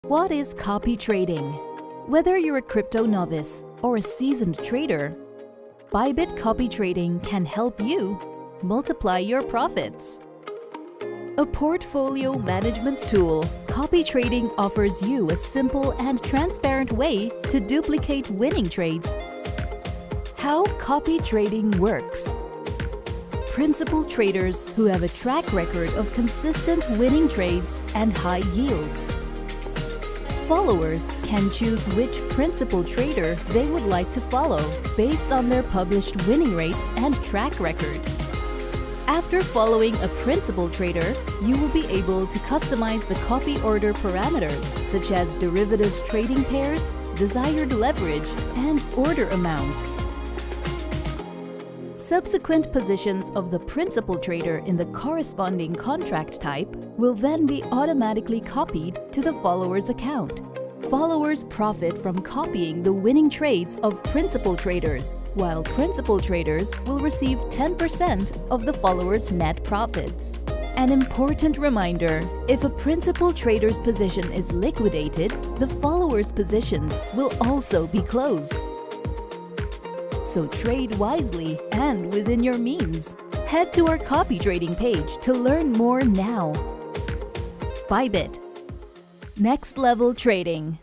What is copy trading? Whether you're a crypto novice or a seasoned trader, Bybit Copy Trading can help you multiply your profits. A portfolio management tool, copy trading offers you a simple and transparent way to duplicate winning trades. How copy trading works. Principal traders who have a track record of consistent winning trades and high yields. Followers can choose which principal trader they would like to follow based on their published winning rates and track record. After following a principal trader, you will be able to customize the copy order parameters such as derivatives trading pairs, desired leverage, and order amount. Subsequent positions of the principal trader in the corresponding contract type will then be automatically copied to the follower's account. Followers profit from copying the winning trades of principal traders, while principal traders will receive 10% of the follower's net profits. An important reminder, if a principal trader's position is liquidated, the follower's positions will also be closed. So trade wisely and within your means. Head to our copy trading page to learn more now. Bybit. Next level trading.